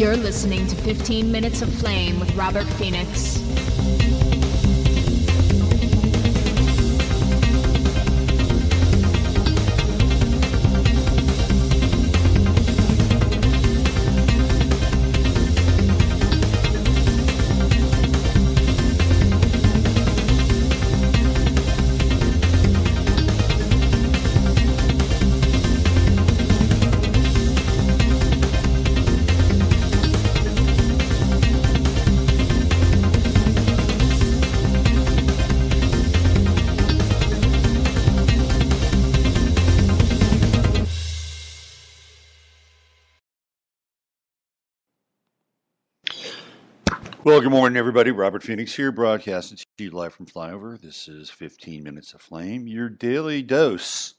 You're listening to 15 Minutes of Flame with Robert Phoenix. Well, good morning, everybody. Robert Phoenix here, broadcasting to you live from Flyover. This is 15 Minutes of Flame, your daily dose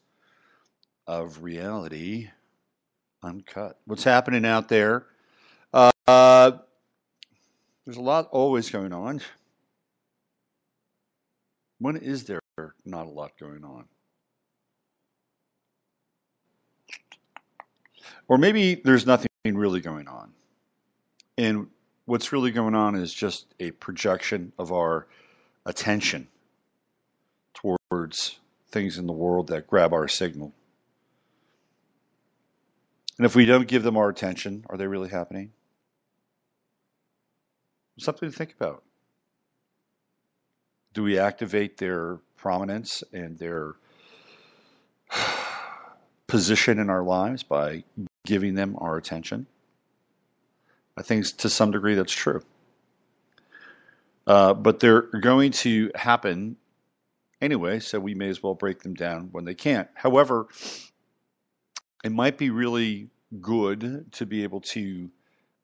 of reality uncut. What's happening out there? There's a lot always going on. When is there not a lot going on? Or maybe there's nothing really going on. And what's really going on is just a projection of our attention towards things in the world that grab our signal. And if we don't give them our attention, are they really happening? Something to think about. Do we activate their prominence and their position in our lives by giving them our attention? I think to some degree that's true. But they're going to happen anyway, so we may as well break them down when they can't. However, it might be really good to be able to,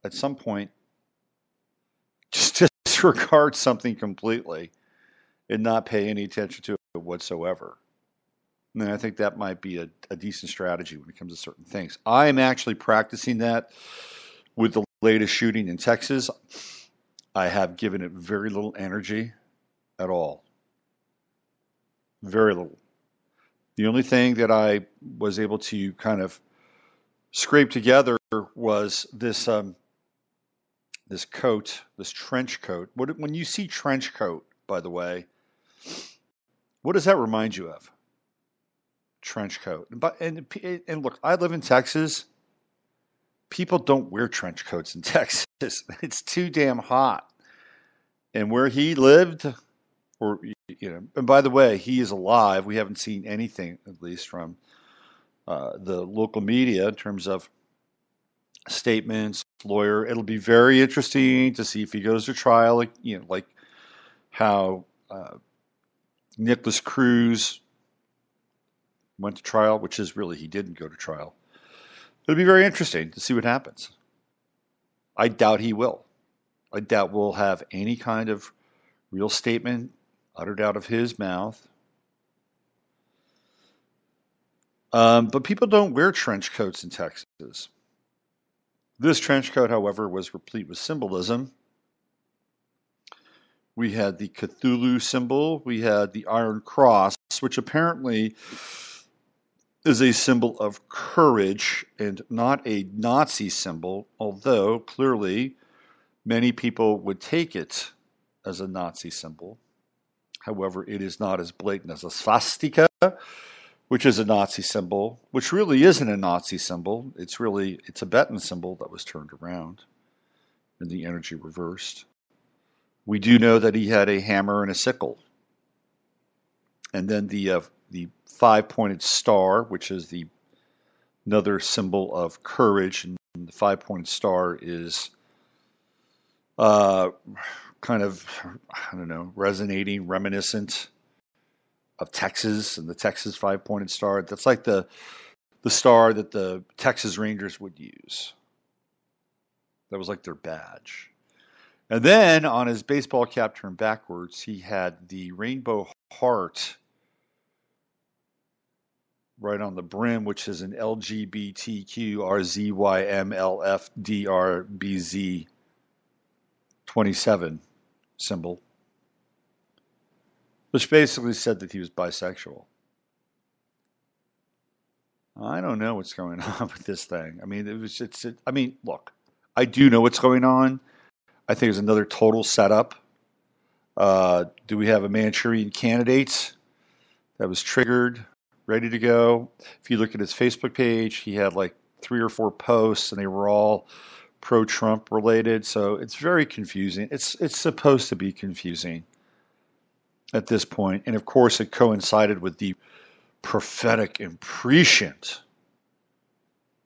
at some point, just disregard something completely and not pay any attention to it whatsoever. And I think that might be a decent strategy when it comes to certain things. I am actually practicing that with the latest shooting in Texas. I have given it very little energy at all. Very little. The only thing that I was able to kind of scrape together was this this coat, this trench coat. When you see trench coat, by the way, what does that remind you of? Trench coat. And look, I live in Texas. People don't wear trench coats in Texas. It's too damn hot. And where he lived, and by the way, he is alive. We haven't seen anything, at least from the local media, in terms of statements, lawyer. It'll be very interesting to see if he goes to trial, like how Nicholas Cruz went to trial, which is really he didn't go to trial. It'll be very interesting to see what happens. I doubt he will. I doubt we'll have any kind of real statement uttered out of his mouth. But people don't wear trench coats in Texas. This trench coat, however, was replete with symbolism. We had the Cthulhu symbol. We had the Iron Cross, which apparently is a symbol of courage and not a Nazi symbol, although clearly many people would take it as a Nazi symbol. However, it is not as blatant as a swastika, which is a Nazi symbol, which really isn't a Nazi symbol. It's really a Tibetan symbol that was turned around and the energy reversed. We do know that he had a hammer and a sickle. And then the five-pointed star, which is another symbol of courage, and the five-pointed star is kind of, resonating, reminiscent of Texas and the Texas five-pointed star. That's like the star that the Texas Rangers would use. That was like their badge. And then on his baseball cap turned backwards, he had the rainbow heart right on the brim, which is an LGBTQRZYMLFDRBZ 27 symbol, which basically said that he was bisexual. I don't know what's going on with this thing. I mean, look, I do know what's going on. I think it's another total setup. Do we have a Manchurian candidate that was triggered, ready to go? If you look at his Facebook page, he had like 3 or 4 posts, and they were all pro-Trump related. So it's very confusing. It's supposed to be confusing at this point. And of course, it coincided with the prophetic and prescient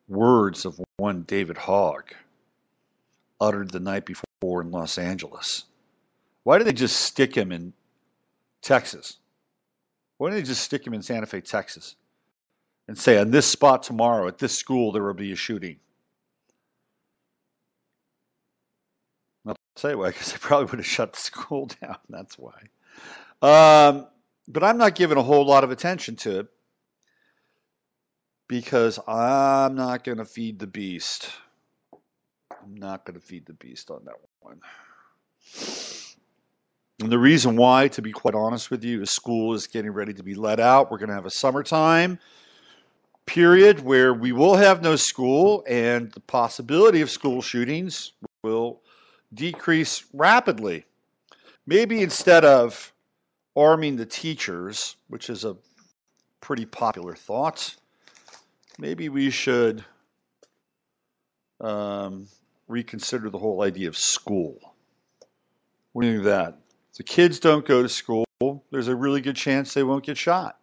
words of one David Hogg uttered the night before in Los Angeles. Why did they just stick him in Texas? Why didn't they just stick him in Santa Fe, Texas, and say, on this spot tomorrow at this school there will be a shooting? I'll tell you why, because they probably would have shut the school down. That's why. But I'm not giving a whole lot of attention to it because I'm not going to feed the beast. I'm not going to feed the beast on that one. And the reason why, to be quite honest with you, is school is getting ready to be let out. We're going to have a summertime period where we will have no school, and the possibility of school shootings will decrease rapidly. Maybe instead of arming the teachers, which is a pretty popular thought, maybe we should reconsider the whole idea of school. What do you think of that? If the kids don't go to school, there's a really good chance they won't get shot.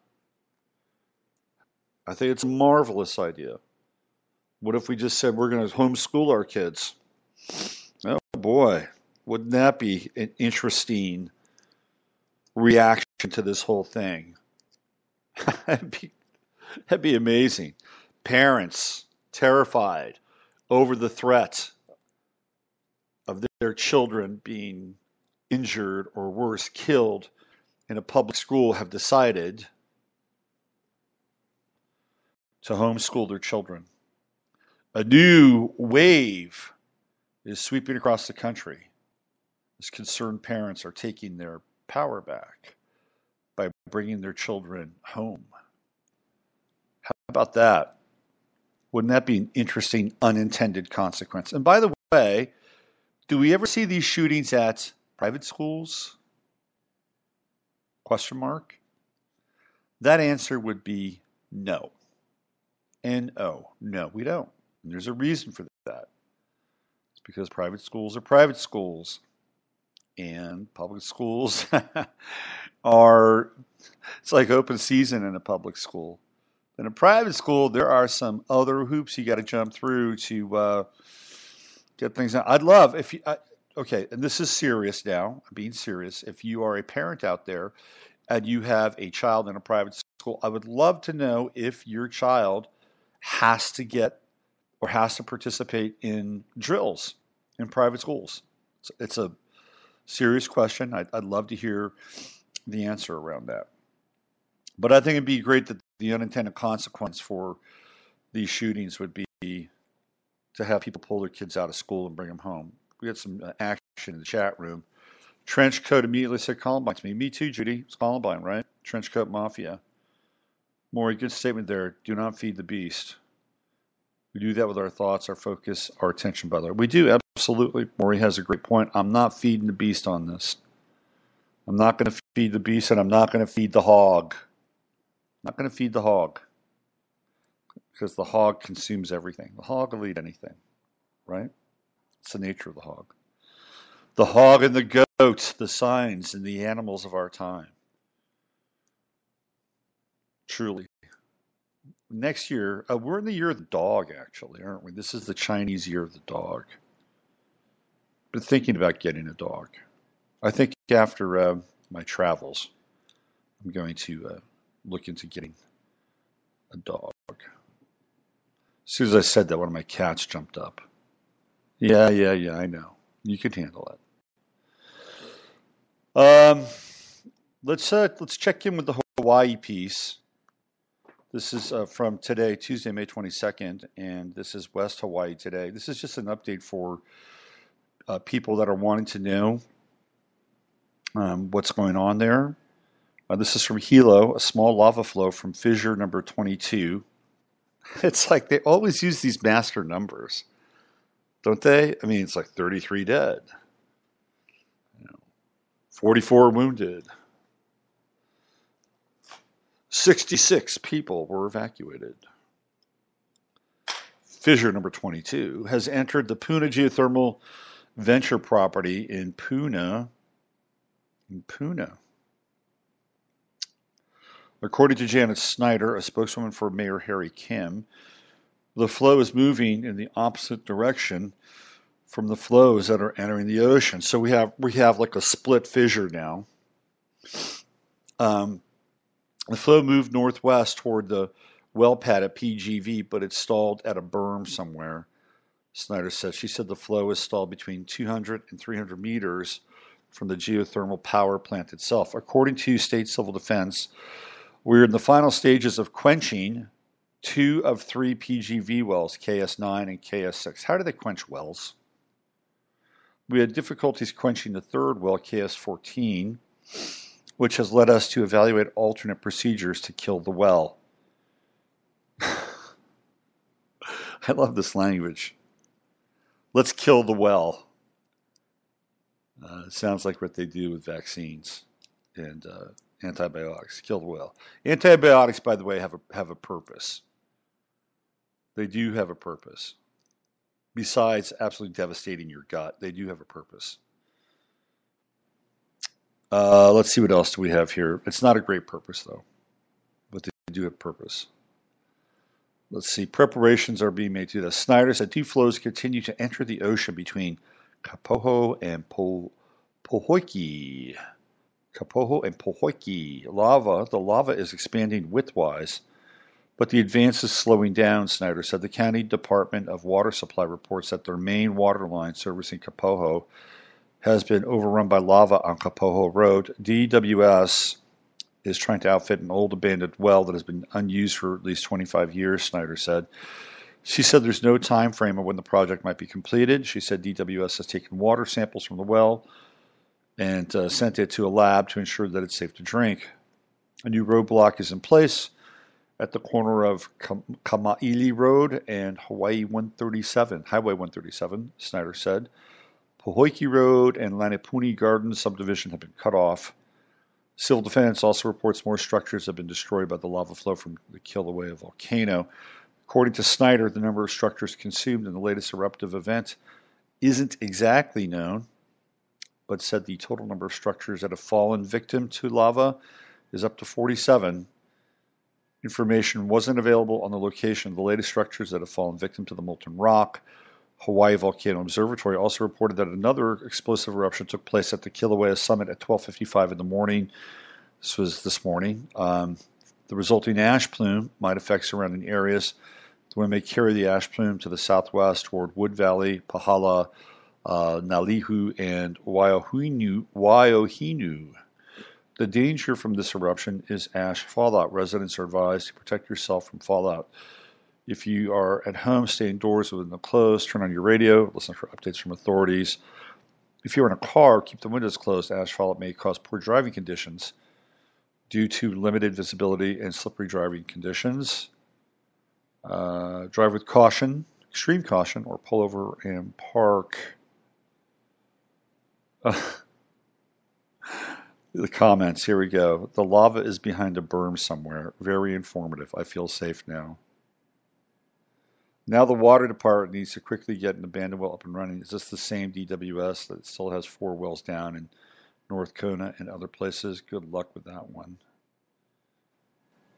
I think it's a marvelous idea. What if we just said we're going to homeschool our kids? Oh boy, wouldn't that be an interesting reaction to this whole thing? That'd be amazing. Parents terrified over the threat of their children being injured or worse, killed in a public school have decided to homeschool their children. A new wave is sweeping across the country as concerned parents are taking their power back by bringing their children home. How about that? Wouldn't that be an interesting unintended consequence? And by the way, do we ever see these shootings at private schools? Question mark. That answer would be no. N-O. No, we don't. And there's a reason for that. It's because private schools are private schools. And public schools are, it's like open season in a public school. In a private school, there are some other hoops you got to jump through to get things done. I'd love if you, okay, and this is serious now. I'm being serious. If you are a parent out there and you have a child in a private school, I would love to know if your child has to get or has to participate in drills in private schools. It's a serious question. I'd love to hear the answer around that. But I think it'd be great that the unintended consequence for these shootings would be to have people pull their kids out of school and bring them home. We had some action in the chat room. Trenchcoat immediately said Columbine to me. Me too, Judy. It's Columbine, right? Trenchcoat Mafia. Maury, good statement there. Do not feed the beast. We do that with our thoughts, our focus, our attention, by the way. We do, absolutely. Maury has a great point. I'm not feeding the beast on this. I'm not going to feed the beast, and I'm not going to feed the hog. I'm not going to feed the hog. Because the hog consumes everything. The hog will eat anything, right? It's the nature of the hog. The hog and the goat, the signs and the animals of our time. Truly. Next year, we're in the year of the dog, actually, aren't we? This is the Chinese year of the dog. Been thinking about getting a dog. I think after my travels, I'm going to look into getting a dog. As soon as I said that, one of my cats jumped up. Yeah, I know. You can handle it. Let's check in with the Hawaii piece. This is from today, Tuesday, May 22nd, and this is West Hawaii Today. This is just an update for people that are wanting to know what's going on there. This is from Hilo, a small lava flow from fissure number 22. It's like they always use these master numbers. don't they? I mean, it's like 33 dead, 44 wounded. 66 people were evacuated. Fissure number 22 has entered the Puna geothermal venture property in Puna. According to Janet Snyder, a spokeswoman for Mayor Harry Kim, the flow is moving in the opposite direction from the flows that are entering the ocean. So we have like a split fissure now. The flow moved northwest toward the well pad at PGV, but it stalled at a berm somewhere, Snyder said. She said the flow is stalled between 200 and 300 meters from the geothermal power plant itself. According to State Civil Defense, we're in the final stages of quenching 2 of 3 PGV wells, KS9 and KS6. How do they quench wells? We had difficulties quenching the third well, KS14, which has led us to evaluate alternate procedures to kill the well. I love this language. Let's kill the well. It sounds like what they do with vaccines and antibiotics. Kill the well. Antibiotics, by the way, have a purpose. They do have a purpose. Besides absolutely devastating your gut, they do have a purpose. Let's see what else do we have here. It's not a great purpose, though, but they do have purpose. Let's see. Preparations are being made to this. Snyder said 2 flows continue to enter the ocean between Kapoho and Pohoiki. Kapoho and Pohoiki. The lava is expanding widthwise, but the advance is slowing down, Snyder said. The County Department of Water Supply reports that their main water line servicing Kapoho has been overrun by lava on Kapoho Road. DWS is trying to outfit an old abandoned well that has been unused for at least 25 years, Snyder said. She said there's no time frame of when the project might be completed. She said DWS has taken water samples from the well and sent it to a lab to ensure that it's safe to drink. A new roadblock is in place at the corner of Kamaili Road and Highway 137, Snyder said. Pohoiki Road and Lanipuni Gardens subdivision have been cut off. Civil Defense also reports more structures have been destroyed by the lava flow from the Kilauea volcano. According to Snyder, the number of structures consumed in the latest eruptive event isn't exactly known, but said the total number of structures that have fallen victim to lava is up to 47. Information wasn't available on the location of the latest structures that have fallen victim to the molten rock. Hawaii Volcano Observatory also reported that another explosive eruption took place at the Kilauea summit at 12:55 in the morning. This was this morning. The resulting ash plume might affect surrounding areas. The wind may carry the ash plume to the southwest toward Wood Valley, Pahala, Nalihu, and Waiohinu. The danger from this eruption is ash fallout. Residents are advised to protect yourself from fallout. If you are at home, stay indoors with the window closed, turn on your radio, listen for updates from authorities. If you're in a car, keep the windows closed. Ash fallout may cause poor driving conditions due to limited visibility and slippery driving conditions. Drive with caution, extreme caution, or pull over and park. The comments, here we go. The lava is behind a berm somewhere. Very informative. I feel safe now. Now the water department needs to quickly get an abandoned well up and running. Is this the same DWS that still has 4 wells down in North Kona and other places? Good luck with that one.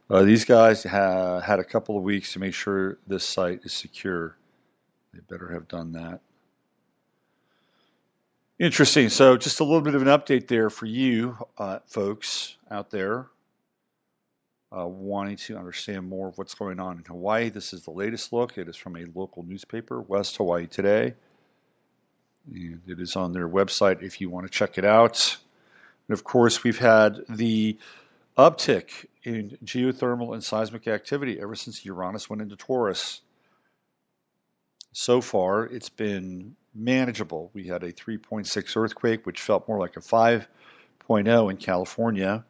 These guys had a couple of weeks to make sure this site is secure. They better have done that. Interesting. So just a little bit of an update there for you folks out there wanting to understand more of what's going on in Hawaii. This is the latest look. It is from a local newspaper, West Hawaii Today. And it is on their website if you want to check it out. And of course, we've had the uptick in geothermal and seismic activity ever since Uranus went into Taurus. So far, it's been manageable. We had a 3.6 earthquake, which felt more like a 5.0 in California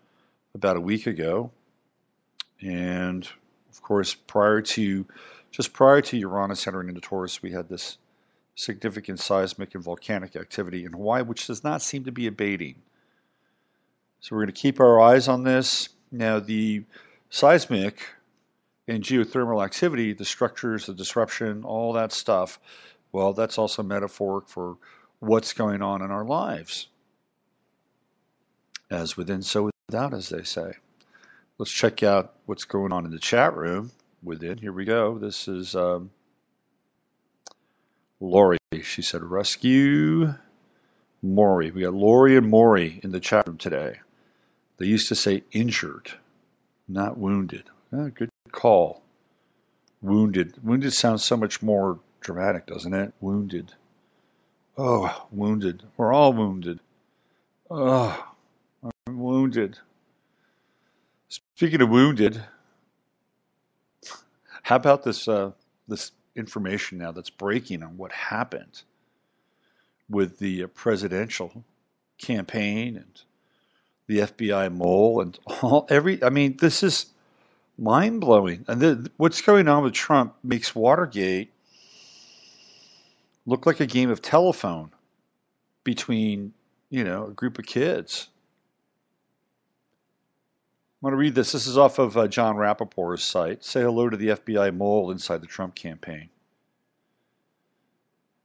about a week ago. And of course, prior to Uranus entering into Taurus, we had this significant seismic and volcanic activity in Hawaii, which does not seem to be abating. So we're going to keep our eyes on this. Now, the seismic and geothermal activity, the structures, the disruption, all that stuff, well, that's also metaphoric for what's going on in our lives. As within, so without, as they say. Let's check out what's going on in the chat room within. Here we go. This is Lori. She said, rescue Maury. We got Lori and Maury in the chat room today. They used to say injured, not wounded. Good call. Wounded. Wounded sounds so much more dramatic, doesn't it? Wounded. Oh, wounded. We're all wounded. Oh, I'm wounded. Speaking of wounded, how about this this information now that's breaking on what happened with the presidential campaign and the FBI mole and this is mind-blowing. And what's going on with Trump makes Watergate look like a game of telephone between, a group of kids. I'm going to read this. This is off of John Rappaport's site. Say hello to the FBI mole inside the Trump campaign.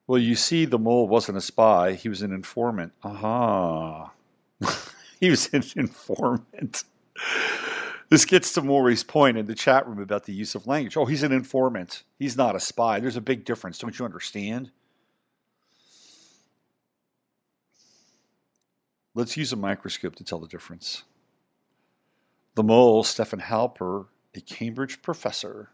Well, you see, the mole wasn't a spy. He was an informant. Aha. He was an informant. This gets to Maury's point in the chat room about the use of language. Oh, he's an informant. He's not a spy. There's a big difference. Don't you understand? Let's use a microscope to tell the difference. The mole, Stephen Halper, a Cambridge professor.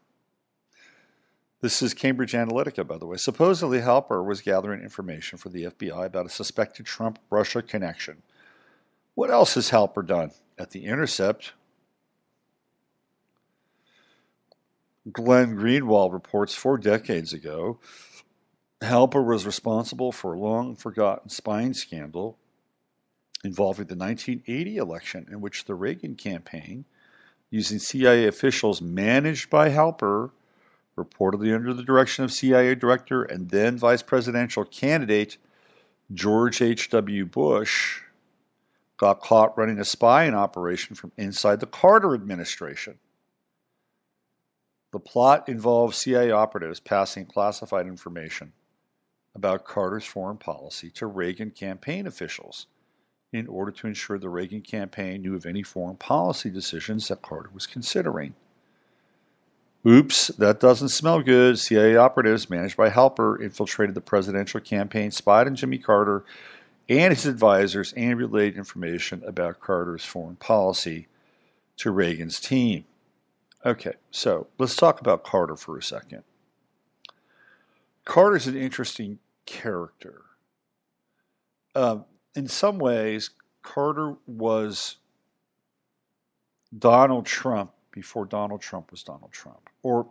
This is Cambridge Analytica, by the way. Supposedly, Halper was gathering information for the FBI about a suspected Trump-Russia connection. What else has Halper done? At The Intercept, Glenn Greenwald reports 4 decades ago, Halper was responsible for a long-forgotten spying scandal involving the 1980 election in which the Reagan campaign, using CIA officials managed by Halper, reportedly under the direction of CIA Director and then Vice Presidential candidate George H.W. Bush, got caught running a spying operation from inside the Carter administration. The plot involved CIA operatives passing classified information about Carter's foreign policy to Reagan campaign officials in order to ensure the Reagan campaign knew of any foreign policy decisions that Carter was considering. Oops, that doesn't smell good. CIA operatives managed by Halper infiltrated the presidential campaign, spied on Jimmy Carter and his advisors, and relayed information about Carter's foreign policy to Reagan's team. Okay, so let's talk about Carter for a second. Carter's an interesting character. In some ways, Carter was Donald Trump before Donald Trump was Donald Trump. Or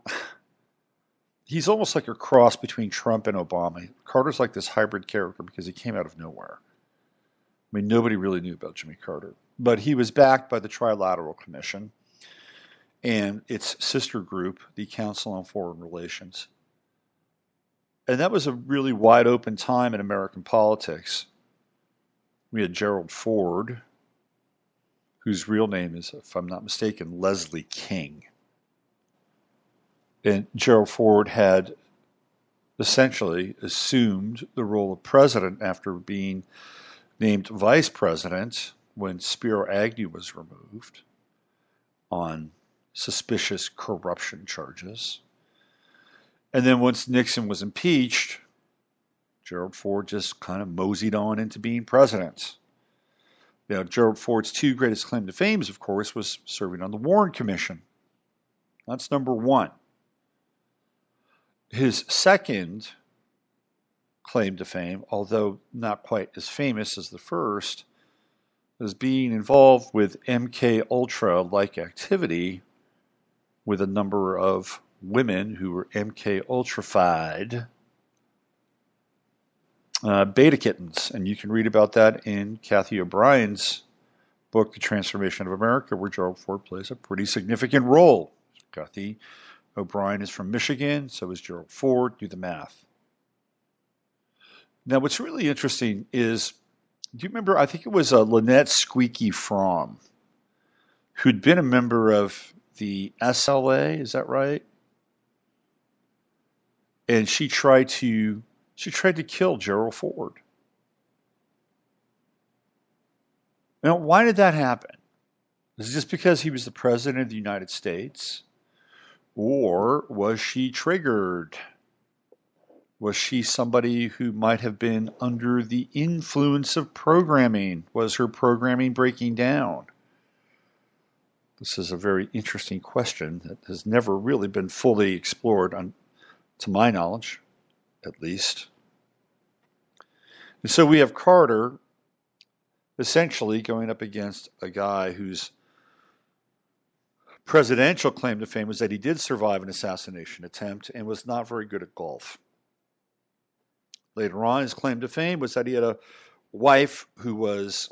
he's almost like a cross between Trump and Obama. Carter's like this hybrid character because he came out of nowhere. I mean, nobody really knew about Jimmy Carter. But he was backed by the Trilateral Commission and its sister group, the Council on Foreign Relations. And that was a really wide open time in American politics. We had Gerald Ford, whose real name is, if I'm not mistaken, Leslie King. And Gerald Ford had essentially assumed the role of president after being named vice president when Spiro Agnew was removed on suspicious corruption charges. And then once Nixon was impeached, Gerald Ford just kind of moseyed on into being president. Now, Gerald Ford's 2 greatest claim to fame, of course, was serving on the Warren Commission. That's number 1. His second claim to fame, although not quite as famous as the first, was being involved with MK Ultra-like activity with a number of women who were MK Ultra-fied. Beta kittens, and you can read about that in Cathy O'Brien's book, The Transformation of America, where Gerald Ford plays a pretty significant role. Cathy O'Brien is from Michigan, so is Gerald Ford. Do the math. Now, what's really interesting is, do you remember? I think it was Lynette Squeaky Fromm, who'd been a member of the SLA. Is that right? And she tried to kill Gerald Ford. Now, why did that happen? Is it just because he was the president of the United States? Or was she triggered? Was she somebody who might have been under the influence of programming? Was her programming breaking down? This is a very interesting question that has never really been fully explored, to my knowledge, at least. And so we have Carter essentially going up against a guy whose presidential claim to fame was that he did survive an assassination attempt and was not very good at golf. Later on, his claim to fame was that he had a wife who was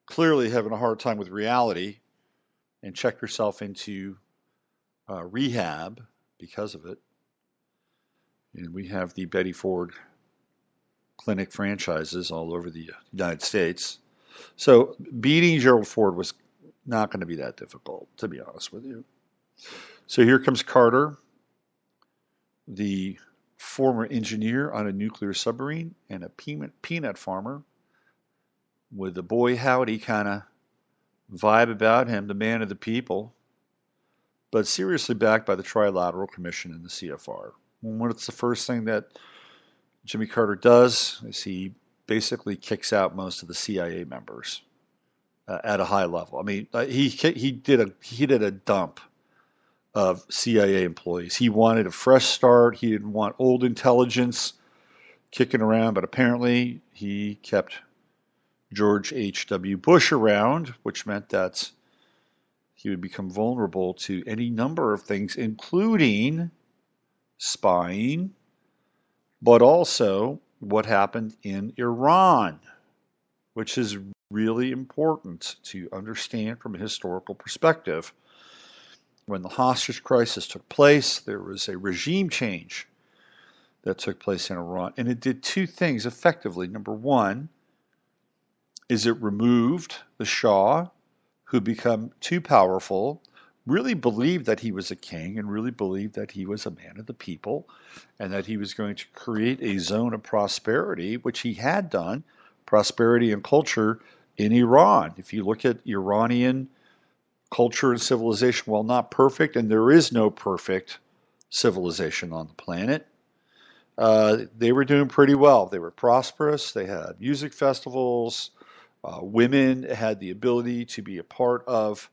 clearly having a hard time with reality and checked herself into rehab because of it. And we have the Betty Ford clinic franchises all over the United States. So beating Gerald Ford was not going to be that difficult, to be honest with you. So here comes Carter, the former engineer on a nuclear submarine and a peanut farmer with a boy howdy kind of vibe about him, the man of the people, but seriously backed by the Trilateral Commission and the CFR. And what's the first thing that Jimmy Carter does is he basically kicks out most of the CIA members at a high level. I mean, he did a dump of CIA employees. He wanted a fresh start. He didn't want old intelligence kicking around, but apparently he kept George H.W. Bush around, which meant that he would become vulnerable to any number of things, including spying, but also what happened in Iran, which is really important to understand from a historical perspective. When the hostage crisis took place, there was a regime change that took place in Iran, and it did two things effectively. Number one is it removed the Shah, who had become too powerful, really believed that he was a king and really believed that he was a man of the people and that he was going to create a zone of prosperity, which he had done, prosperity and culture in Iran. If you look at Iranian culture and civilization, while not perfect, and there is no perfect civilization on the planet, they were doing pretty well. They were prosperous. They had music festivals. Women had the ability to be a part of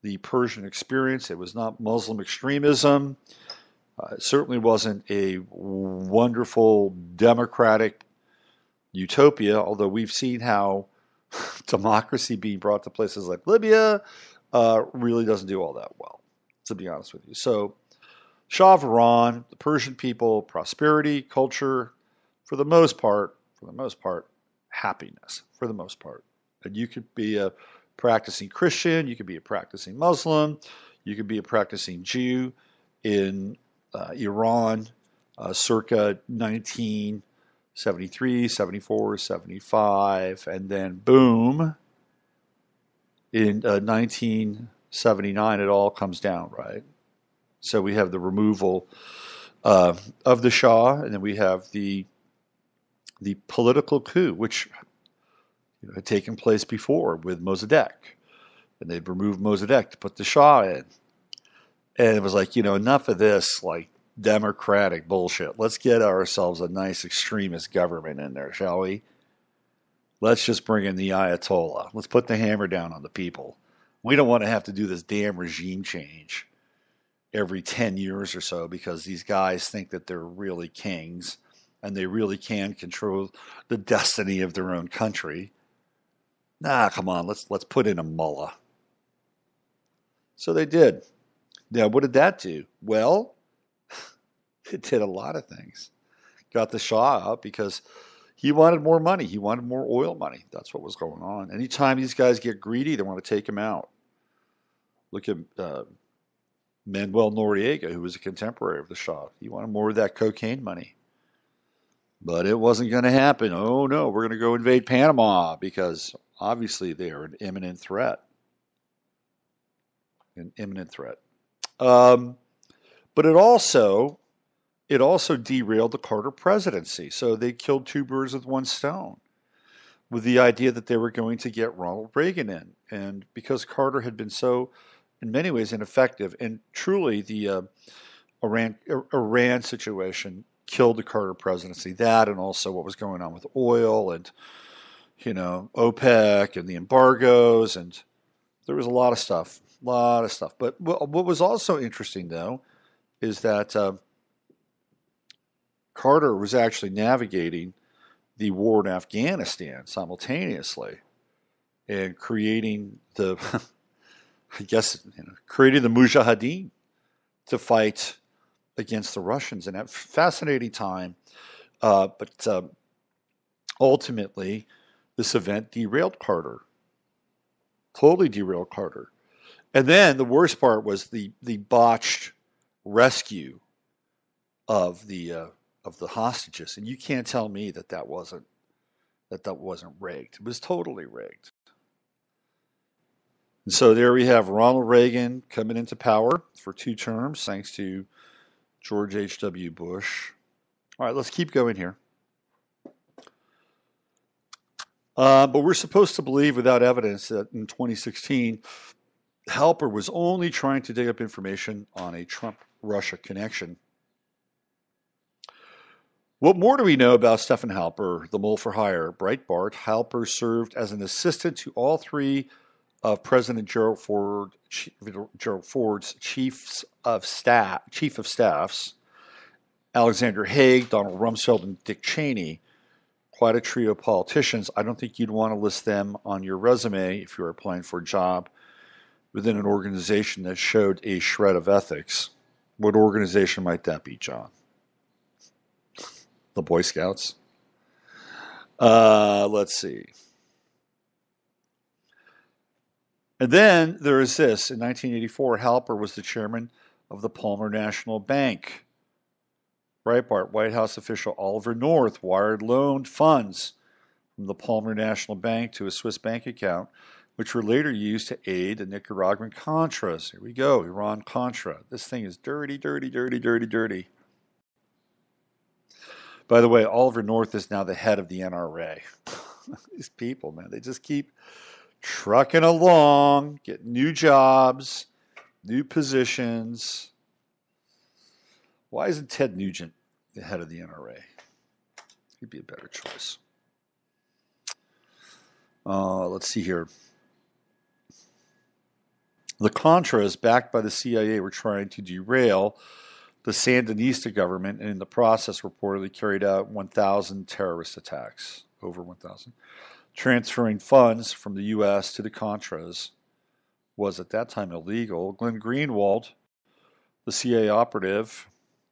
the Persian experience. It was not Muslim extremism. It certainly wasn't a wonderful democratic utopia, although we've seen how democracy being brought to places like Libya really doesn't do all that well, to be honest with you. So Shah of Iran, the Persian people, prosperity, culture, for the most part, happiness, for the most part. And you could be a practicing Christian, you could be a practicing Muslim, you could be a practicing Jew in Iran circa 1973, 74, 75, and then boom, in 1979 it all comes down, right? So we have the removal of the Shah, and then we have the political coup, which had taken place before with Mossadegh. And they'd removed Mossadegh to put the Shah in. And it was like, enough of this, like, democratic bullshit. Let's get ourselves a nice extremist government in there, shall we? Let's just bring in the Ayatollah. Let's put the hammer down on the people. We don't want to have to do this damn regime change every 10 years or so because these guys think that they're really kings and they really can control the destiny of their own country. Nah, come on, let's put in a mullah. So they did. Now, what did that do? Well, it did a lot of things. Got the Shah out because he wanted more money. He wanted more oil money. That's what was going on. Anytime these guys get greedy, they want to take him out. Look at Manuel Noriega, who was a contemporary of the Shah. He wanted more of that cocaine money. But it wasn't going to happen. Oh, no, we're going to go invade Panama because obviously they are an imminent threat. An imminent threat. But it also derailed the Carter presidency. So they killed two birds with one stone with the idea that they were going to get Ronald Reagan in. And because Carter had been so, in many ways, ineffective, and truly the Iran situation killed the Carter presidency. That and also what was going on with oil and, OPEC and the embargoes. And there was a lot of stuff. But what was also interesting, though, is that Carter was actually navigating the war in Afghanistan simultaneously and creating the, creating the Mujahideen to fight against the Russians in a fascinating time. But ultimately, this event derailed Carter. Totally derailed Carter. And then the worst part was the botched rescue of the hostages. And you can't tell me that wasn't rigged. It was totally rigged. And so there we have Ronald Reagan coming into power for 2 terms, thanks to George H.W. Bush. All right, let's keep going here. But we're supposed to believe without evidence that in 2016, Halper was only trying to dig up information on a Trump-Russia connection. What more do we know about Stephen Halper, the mole for hire? Breitbart. Halper served as an assistant to all 3 of President Gerald Ford's chief of staffs, Alexander Haig, Donald Rumsfeld, and Dick Cheney. Quite a trio of politicians. I don't think you'd want to list them on your resume if you were applying for a job within an organization that showed a shred of ethics. What organization might that be, John? The Boy Scouts? Let's see. And then there is this. In 1984, Halper was the chairman of the Palmer National Bank. Breitbart. White House official Oliver North loaned funds from the Palmer National Bank to a Swiss bank account, which were later used to aid the Nicaraguan Contras. Here we go, Iran-Contra. This thing is dirty, dirty, dirty, dirty, dirty. By the way, Oliver North is now the head of the NRA. These people, man, they just keep trucking along, get new jobs, new positions. Why isn't Ted Nugent the head of the NRA? He'd be a better choice. Let's see here. The Contras, backed by the CIA, were trying to derail the Sandinista government, and in the process reportedly carried out 1,000 terrorist attacks, over 1,000. Transferring funds from the U.S. to the Contras was at that time illegal. Glenn Greenwald, the CIA operative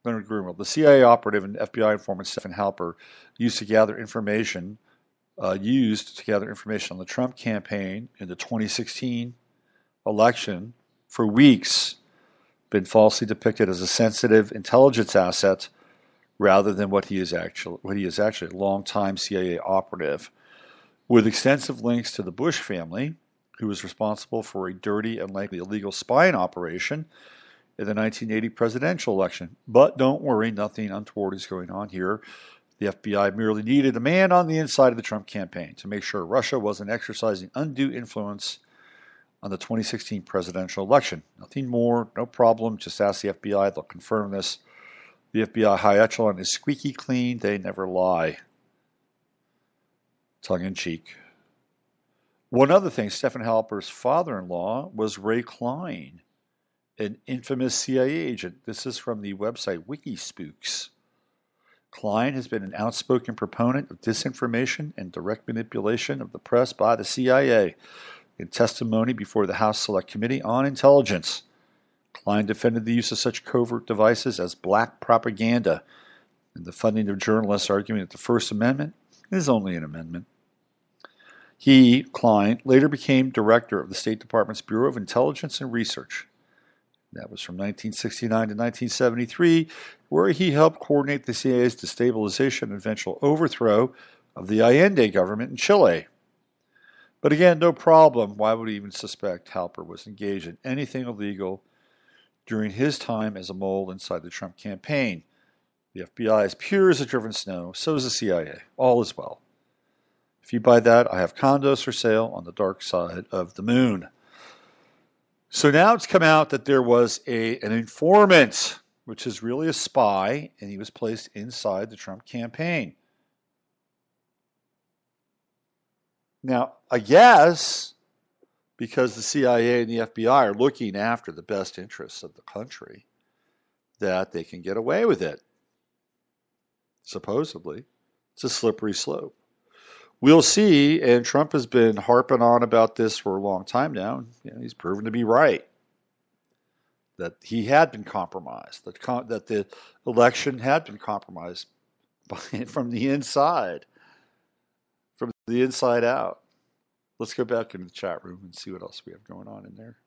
and FBI informant Stephen Halper used to gather information on the Trump campaign in the 2016 election for weeks, been falsely depicted as a sensitive intelligence asset rather than what he is actually, a longtime CIA operative with extensive links to the Bush family, who was responsible for a dirty and likely illegal spying operation in the 1980 presidential election. But don't worry, nothing untoward is going on here. The FBI merely needed a man on the inside of the Trump campaign to make sure Russia wasn't exercising undue influence on the 2016 presidential election. Nothing more, no problem. Just ask the FBI, they'll confirm this. The FBI high echelon is squeaky clean. They never lie. Tongue in cheek. One other thing, Stephen Halper's father-in-law was Ray Klein, an infamous CIA agent. This is from the website Wikispooks. Klein has been an outspoken proponent of disinformation and direct manipulation of the press by the CIA. In testimony before the House Select Committee on Intelligence, Klein defended the use of such covert devices as black propaganda and the funding of journalists, arguing that the First Amendment is only an amendment. He, Klein, later became director of the State Department's Bureau of Intelligence and Research. That was from 1969 to 1973, where he helped coordinate the CIA's destabilization and eventual overthrow of the Allende government in Chile. But again, no problem. Why would he even suspect Halper was engaged in anything illegal during his time as a mole inside the Trump campaign? The FBI is pure as a driven snow. So is the CIA. All is well. If you buy that, I have condos for sale on the dark side of the moon. So now it's come out that there was an informant, which is really a spy, and he was placed inside the Trump campaign. Now, I guess because the CIA and the FBI are looking after the best interests of the country, that they can get away with it. Supposedly. It's a slippery slope. We'll see, and Trump has been harping on about this for a long time now. He's proven to be right. That he had been compromised, that the election had been compromised from the inside out. Let's go back into the chat room and see what else we have going on in there.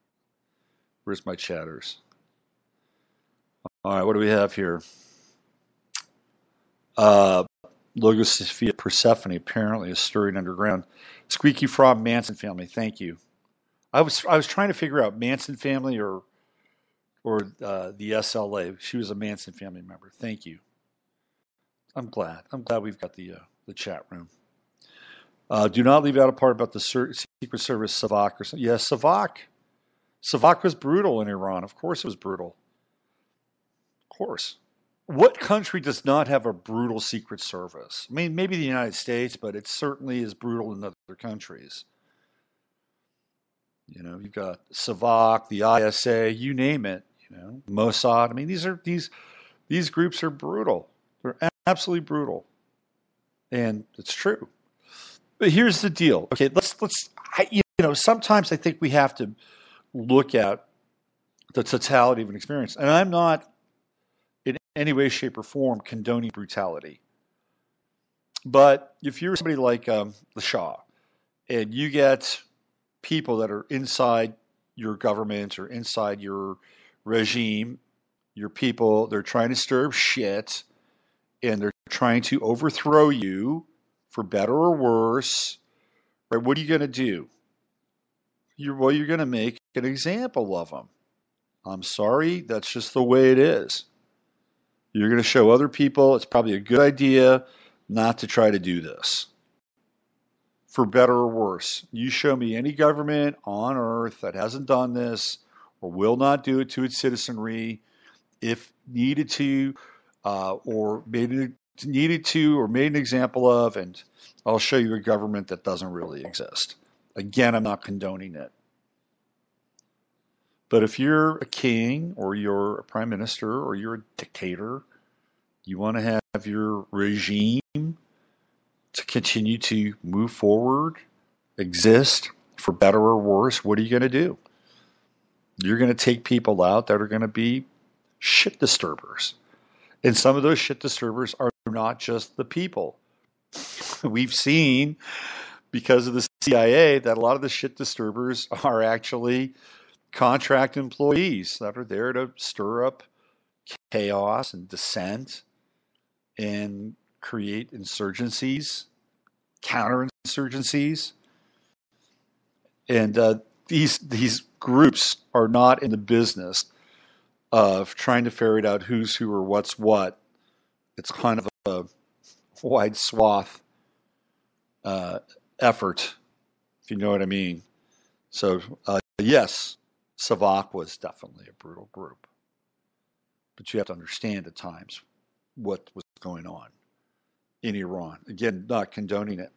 Where's my chatters? All right, what do we have here? Logosophia Persephone apparently is stirring underground. Squeaky Frog Manson family, thank you. I was trying to figure out Manson family or the SLA. She was a Manson family member. Thank you. I'm glad we've got the chat room. Do not leave out a part about the Secret Service Savak or something. Yes, Savak. Savak was brutal in Iran. Of course it was brutal. Of course. What country does not have a brutal Secret Service? I mean, maybe the United States, but it certainly is brutal in other countries. You've got Savak, the ISA, you name it. Mossad. I mean, these groups are brutal. They're absolutely brutal, and it's true. But here's the deal. Okay, sometimes I think we have to look at the totality of an experience, and I'm not in any way, shape, or form condoning brutality. But if you're somebody like the Shah, and you get people that are inside your government or inside your regime, your people, they're trying to stir up shit, and they're trying to overthrow you, for better or worse, right? What are you going to do? You're going to make an example of them. I'm sorry, that's just the way it is. You're going to show other people it's probably a good idea not to try to do this. For better or worse. You show me any government on earth that hasn't done this or will not do it to its citizenry if needed to or made an example of, and I'll show you a government that doesn't really exist. Again, I'm not condoning it. But if you're a king or you're a prime minister or you're a dictator, you want to have your regime to continue to move forward, exist, for better or worse, what are you going to do? You're going to take people out that are going to be shit disturbers. And some of those shit disturbers are not just the people. We've seen, because of the CIA, that a lot of the shit disturbers are actually contract employees that are there to stir up chaos and dissent and create insurgencies, counterinsurgencies. And these groups are not in the business of trying to ferret out who's who or what's what. It's kind of a wide swath effort, if you know what I mean. So, yes, Savak was definitely a brutal group. But you have to understand at times what was going on in Iran. Again, not condoning it.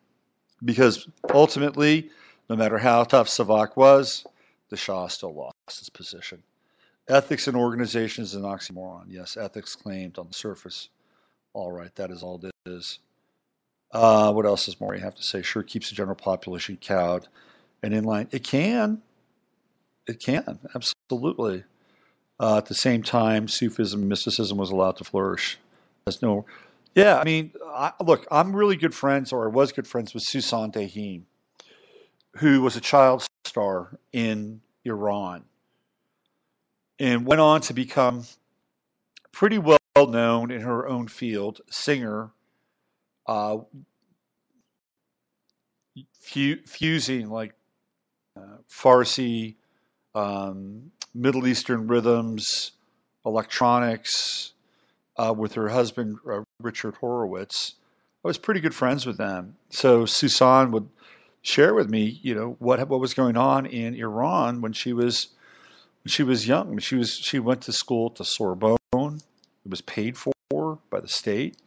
Because ultimately, no matter how tough Savak was, the Shah still lost his position. Ethics in organizations is an oxymoron. Yes, ethics claimed on the surface. All right, that is all it is. What else does Maury have to say? Sure keeps the general population cowed and in line. It can. It can, absolutely. At the same time, Sufism and mysticism was allowed to flourish. Yeah, I mean, look, I'm really good friends, or I was good friends with Susan Dahim, who was a child star in Iran. and went on to become pretty well known in her own field, singer, uh, fusing like Farsi, Middle Eastern rhythms, electronics, with her husband, Richard Horowitz. I was pretty good friends with them. So Susan would share with me, what was going on in Iran when she was young. She went to school at the Sorbonne. It was paid for by the state.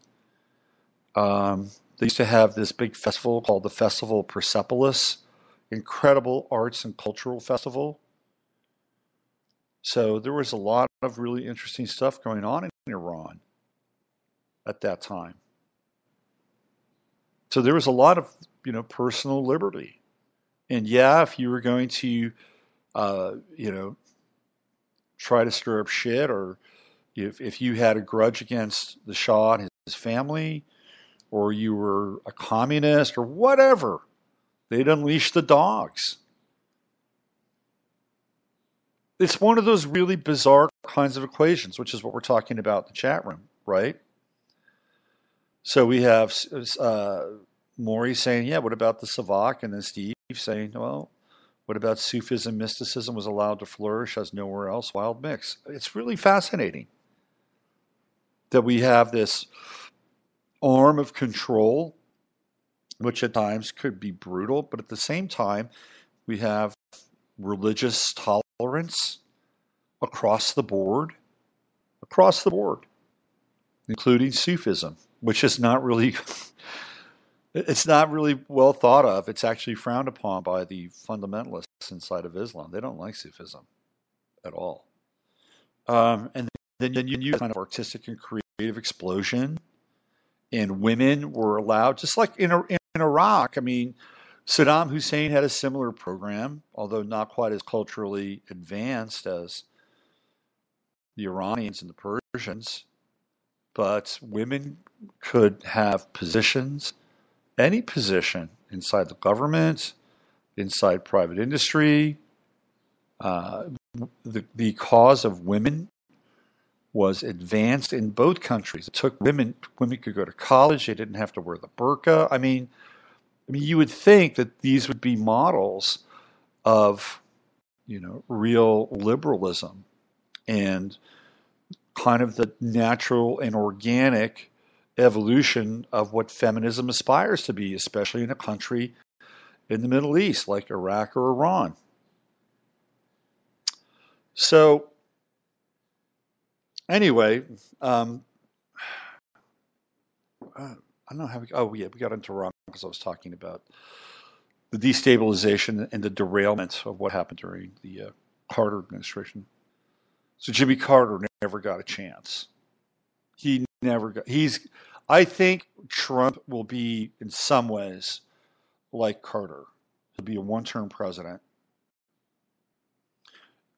They used to have this big festival called the Festival of Persepolis, incredible arts and cultural festival. So there was a lot of really interesting stuff going on in Iran at that time. So there was a lot of, personal liberty. And yeah, if you were going to, try to stir up shit, or if you had a grudge against the Shah and his family, or you were a communist or whatever, they'd unleash the dogs. It's one of those really bizarre kinds of equations, which is what we're talking about in the chat room, right? So we have Maury saying, yeah, what about the Savak? And then Steve saying, well, what about Sufism, mysticism was allowed to flourish as nowhere else, wild mix. It's really fascinating that we have this arm of control, which at times could be brutal, but at the same time, we have religious tolerance across the board, including Sufism, which is not really, it's not really well thought of. It's actually frowned upon by the fundamentalists inside of Islam. They don't like Sufism at all. And then you kind of artistic and creative explosion, and women were allowed, just like in Iraq. I mean, Saddam Hussein had a similar program, although not quite as culturally advanced as the Iranians and the Persians. But women could have positions, any position, inside the government, inside private industry. The cause of women was advanced in both countries. It took women could go to college. They didn't have to wear the burqa. I mean, you would think that these would be models of, real liberalism and kind of the natural and organic evolution of what feminism aspires to be, especially in a country in the Middle East like Iraq or Iran. So anyway, I don't know how we got into Iran because I was talking about the destabilization and the derailment of what happened during the Carter administration. So Jimmy Carter never got a chance. I think Trump will be, in some ways, like Carter. He'll be a one-term president.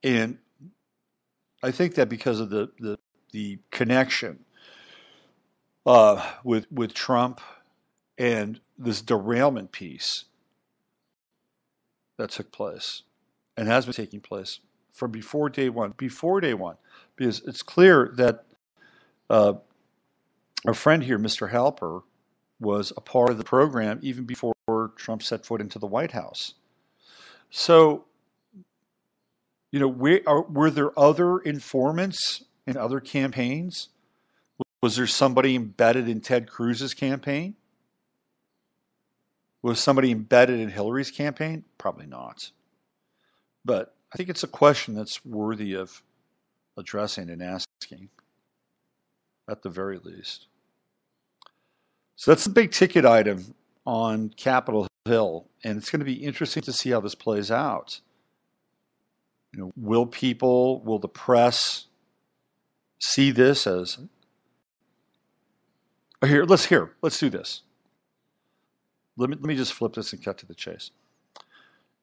And I think that because of the connection with Trump and this derailment piece that took place and has been taking place from before day one, because it's clear that our friend here, Mr. Halper, was a part of the program even before Trump set foot into the White House. So, were there other informants in other campaigns? Was there somebody embedded in Ted Cruz's campaign? Was somebody embedded in Hillary's campaign? Probably not. But I think it's a question that's worthy of addressing and asking, at the very least. So that's the big ticket item on Capitol Hill, and it's going to be interesting to see how this plays out. Will the press see this as, let's do this. Let me just flip this and cut to the chase.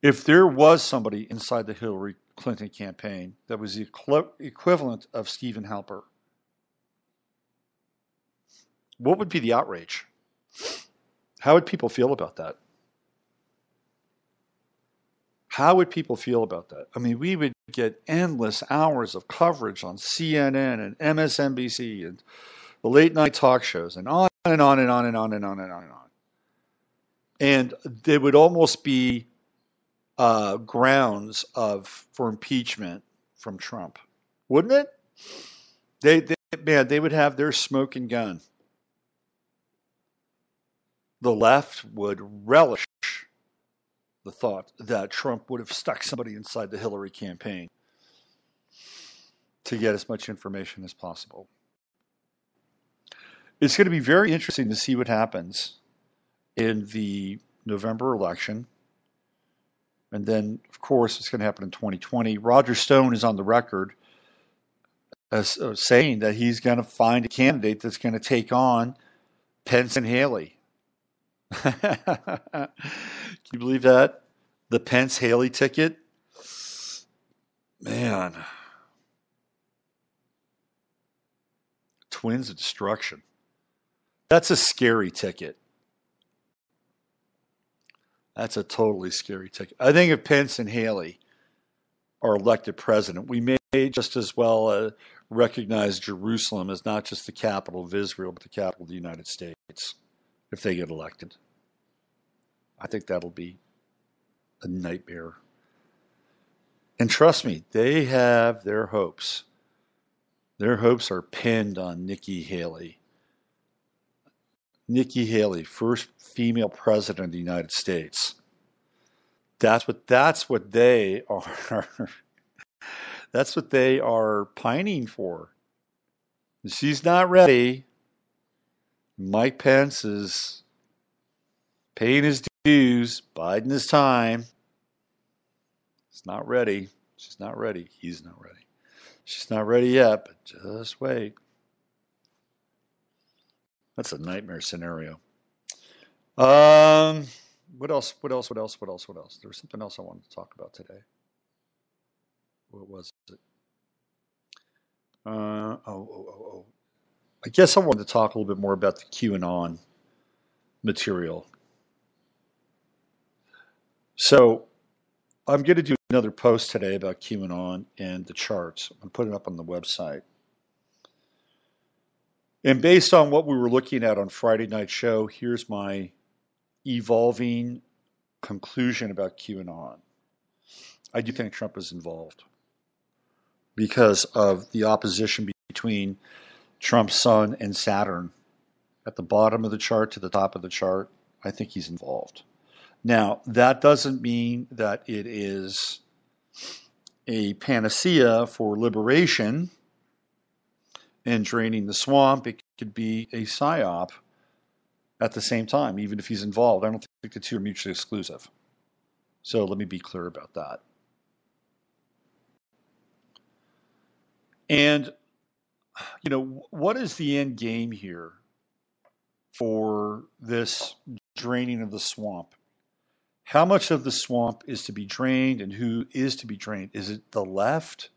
If there was somebody inside the Hillary Clinton campaign that was the equivalent of Stephen Halper, what would be the outrage? How would people feel about that? How would people feel about that? I mean, we would get endless hours of coverage on CNN and MSNBC and the late night talk shows and on and on and on and on and on and on and on. And there would almost be grounds for impeachment from Trump, wouldn't it? They would have their smoking gun. The left would relish the thought that Trump would have stuck somebody inside the Hillary campaign to get as much information as possible. It's going to be very interesting to see what happens in the November election. And then, of course, what's going to happen in 2020. Roger Stone is on the record as saying that he's going to find a candidate that's going to take on Pence and Haley. Can you believe that? The Pence-Haley ticket? Man. Twins of destruction. That's a scary ticket. That's a totally scary ticket. I think if Pence and Haley are elected president, we may just as well recognize Jerusalem as not just the capital of Israel, but the capital of the United States if they get elected. I think that'll be a nightmare. And trust me, they have their hopes. Their hopes are pinned on Nikki Haley. Nikki Haley, first female president of the United States. That's what they are. That's what they are pining for. She's not ready. Mike Pence is paying his dues, biding his time. He's not ready. She's not ready. He's not ready. She's not ready yet, but just wait. That's a nightmare scenario. What else? There was something else I wanted to talk about today. What was it? I guess I wanted to talk a little bit more about the QAnon material. So I'm going to do another post today about QAnon and the charts. I'm putting it up on the website. And based on what we were looking at on Friday Night Show, here's my evolving conclusion about QAnon. I do think Trump is involved because of the opposition between Trump's sun and Saturn. At the bottom of the chart to the top of the chart, I think he's involved. Now, that doesn't mean that it is a panacea for liberation and draining the swamp. It could be a psyop at the same time, even if he's involved. I don't think the two are mutually exclusive. So let me be clear about that. And, what is the end game here for this draining of the swamp? How much of the swamp is to be drained and who is to be drained? Is it the left?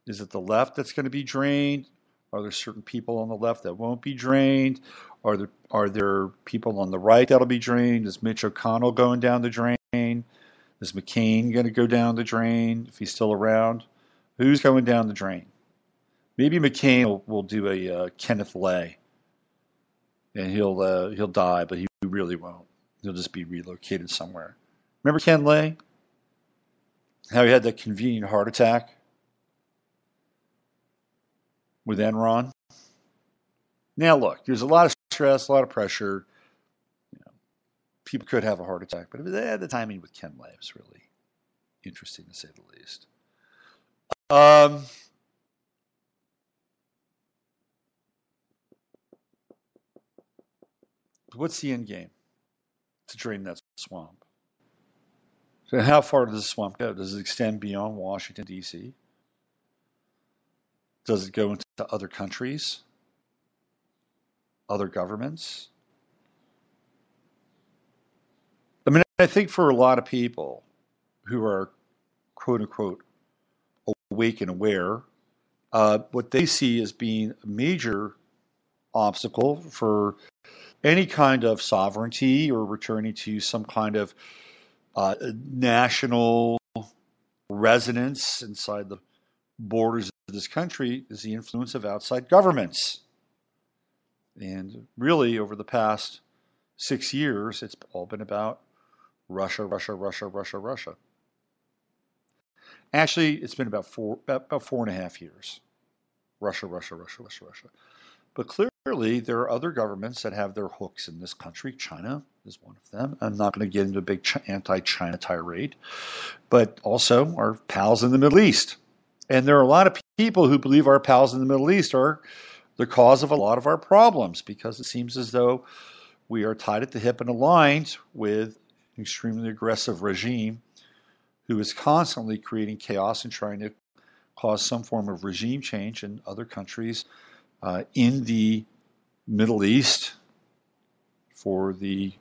Is it the left that's going to be drained? Are there certain people on the left that won't be drained? Are there people on the right that'll be drained? Is Mitch McConnell going down the drain? Is McCain going to go down the drain if he's still around? Who's going down the drain? Maybe McCain will do a Kenneth Lay, and he'll die, but he really won't. He'll just be relocated somewhere. Remember Ken Lay? How he had that convenient heart attack with Enron? Now look, there's a lot of stress, a lot of pressure. People could have a heart attack, but the timing with Ken Lay was really interesting, to say the least. What's the end game? To drain that swamp. So how far does the swamp go? Does it extend beyond Washington, D.C.? Does it go into other countries? Other governments? I think for a lot of people who are, quote unquote, awake and aware, what they see as being a major obstacle for any kind of sovereignty or returning to some kind of national residence inside the borders of this country is the influence of outside governments. And really, over the past 6 years, it's all been about Russia, Russia, Russia, Russia, Russia. Actually, it's been about 4.5 years. Russia, Russia, Russia, Russia, Russia. But clearly, there are other governments that have their hooks in this country. China is one of them. I'm not going to get into a big anti-China tirade, but also our pals in the Middle East. And there are a lot of people who believe our pals in the Middle East are the cause of a lot of our problems, because it seems as though we are tied at the hip and aligned with an extremely aggressive regime who is constantly creating chaos and trying to cause some form of regime change in other countries in the Middle East for the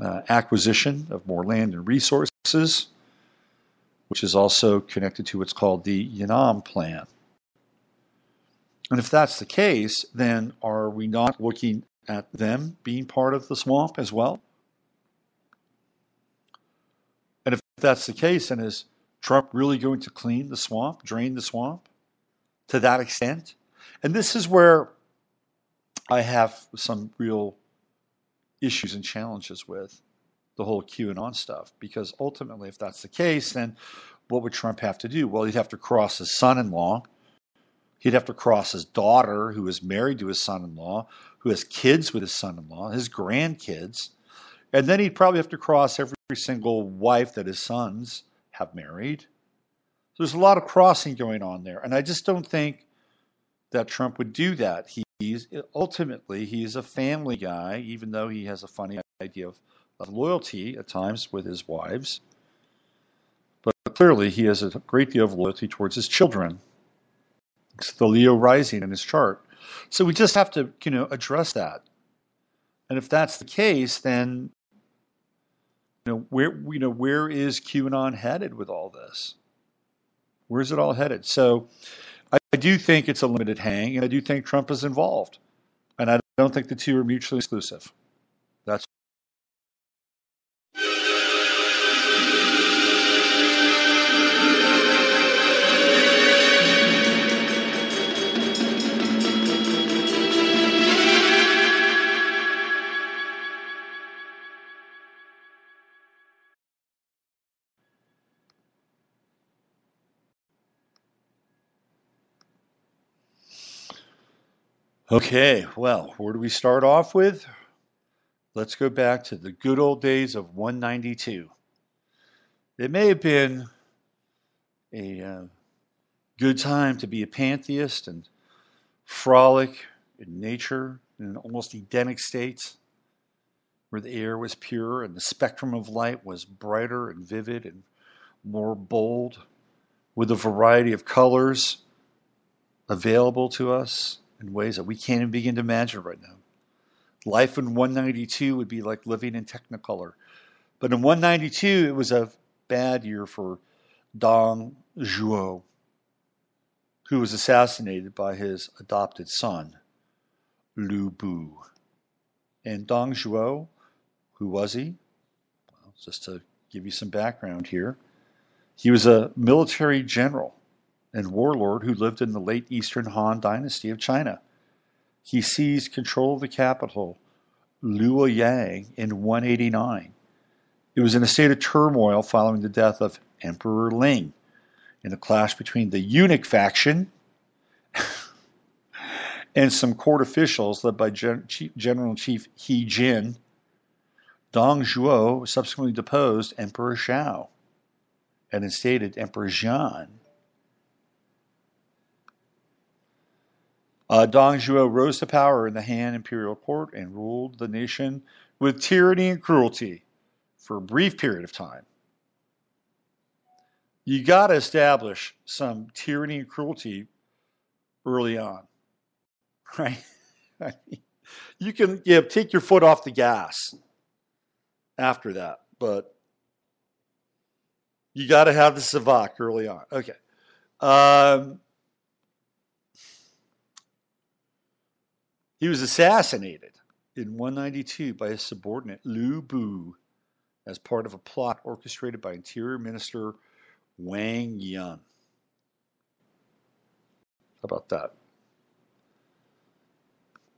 acquisition of more land and resources, which is also connected to what's called the Yanam Plan. And if that's the case, then are we not looking at them being part of the swamp as well? And if that's the case, then is Trump really going to clean the swamp, drain the swamp to that extent? And this is where I have some real issues and challenges with the whole QAnon stuff, because ultimately, if that's the case, then what would Trump have to do? Well, he'd have to cross his son-in-law. He'd have to cross his daughter, who is married to his son-in-law, who has kids with his son-in-law, his grandkids. And then he'd probably have to cross every single wife that his sons have married. So there's a lot of crossing going on there. And I just don't think that Trump would do that. He's a family guy, even though he has a funny idea of loyalty at times with his wives. But clearly he has a great deal of loyalty towards his children. It's the Leo rising in his chart. So we just have to, address that. And if that's the case, then where is QAnon headed with all this? Where's it all headed? So I do think it's a limited hang, and I do think Trump is involved. And I don't think the two are mutually exclusive. That's okay. Well, where do we start off with? Let's go back to the good old days of 192. It may have been a good time to be a pantheist and frolic in nature in an almost Edenic state, where the air was pure and the spectrum of light was brighter and vivid and more bold, with a variety of colors available to us in ways that we can't even begin to imagine right now. Life in 192 would be like living in Technicolor. But in 192, it was a bad year for Dong Zhuo, who was assassinated by his adopted son, Lu Bu. And Dong Zhuo, who was he? Well, just to give you some background here, he was a military general and warlord who lived in the late Eastern Han Dynasty of China. He seized control of the capital, Luoyang, in 189. It was in a state of turmoil following the death of Emperor Ling, in a clash between the eunuch faction and some court officials led by General-in-Chief He Jin. Dong Zhuo subsequently deposed Emperor Shao and instated Emperor Jian. Dong Zhuo rose to power in the Han imperial court and ruled the nation with tyranny and cruelty for a brief period of time. You got to establish some tyranny and cruelty early on, right? I mean, you can take your foot off the gas after that, but you got to have the savak early on. Okay. He was assassinated in 192 by his subordinate Lu Bu as part of a plot orchestrated by Interior Minister Wang Yun. How about that?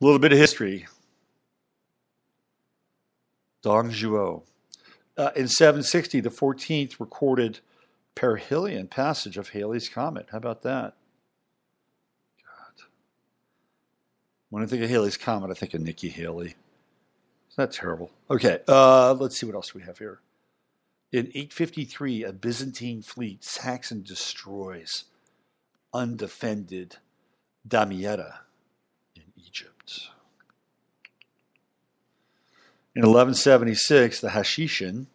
A little bit of history. Dong Zhuo. In 760, the 14th recorded perihelion passage of Halley's Comet. How about that? God. When I think of Halley's Comet, I think of Nikki Haley. Isn't that terrible? Okay, let's see what else we have here. In 853, a Byzantine fleet sacks and destroys undefended Damietta in Egypt. In 1176, the Hashishin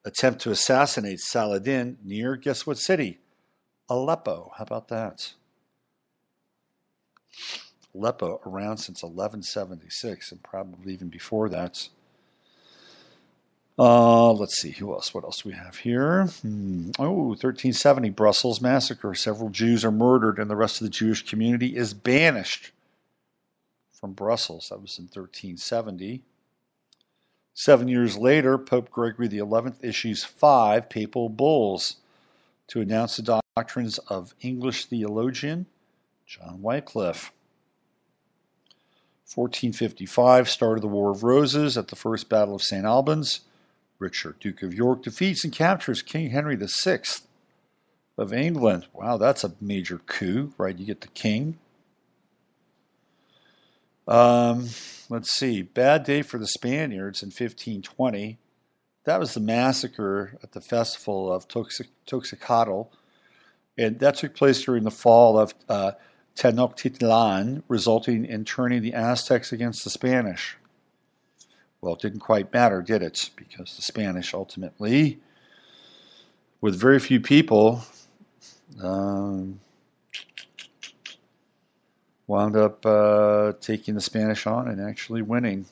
attempt to assassinate Saladin near, guess what city? Aleppo. How about that? Aleppo around since 1176 and probably even before that. Let's see, who else? What else do we have here? 1370, Brussels massacre. Several Jews are murdered and the rest of the Jewish community is banished from Brussels. That was in 1370. 7 years later, Pope Gregory XI issues 5 papal bulls to announce the doctrines of English theologian John Wycliffe. 1455, start of the War of Roses at the First Battle of St. Albans. Richard, Duke of York, defeats and captures King Henry VI of England. Wow, that's a major coup, right? You get the king. Let's see. Bad day for the Spaniards in 1520. That was the massacre at the festival of Toxicatl. And that took place during the fall of Tenochtitlan, resulting in turning the Aztecs against the Spanish. Well, it didn't quite matter, did it? Because the Spanish ultimately, with very few people, wound up taking the Spanish on and actually winning.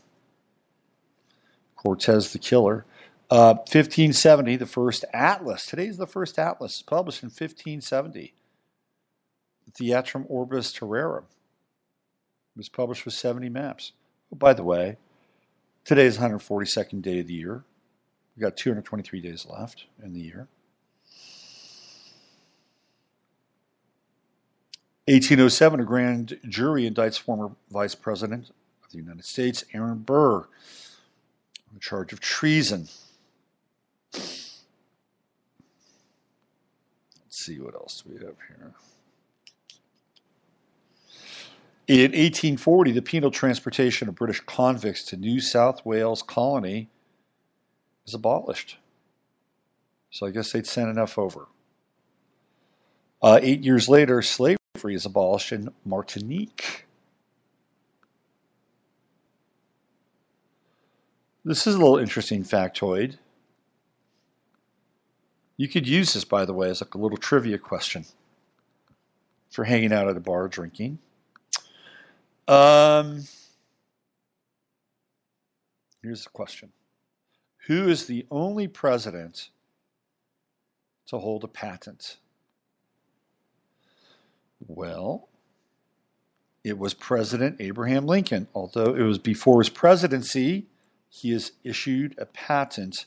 Cortez the Killer. 1570, the first atlas. Today's the first atlas, published in 1570. The Theatrum Orbis Terrarum. It was published with 70 maps. Oh, by the way, today is the 142nd day of the year. We've got 223 days left in the year. 1807, a grand jury indicts former Vice President of the United States, Aaron Burr, on the charge of treason. Let's see what else we have here. In 1840, the penal transportation of British convicts to New South Wales colony is abolished. So I guess they'd sent enough over. 8 years later, slavery is abolished in Martinique. This is a little interesting factoid. You could use this, by the way, as like a little trivia question for hanging out at a bar drinking. Here's the question. Who is the only president to hold a patent? Well, it was President Abraham Lincoln. Although it was before his presidency, he has issued a patent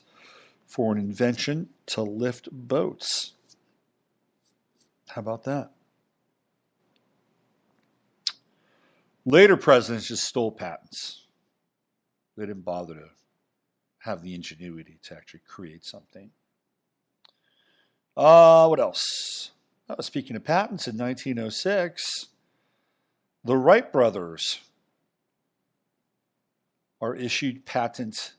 for an invention to lift boats. How about that? Later presidents just stole patents. They didn't bother to have the ingenuity to actually create something. What else? Speaking of patents, in 1906, the Wright brothers are issued patent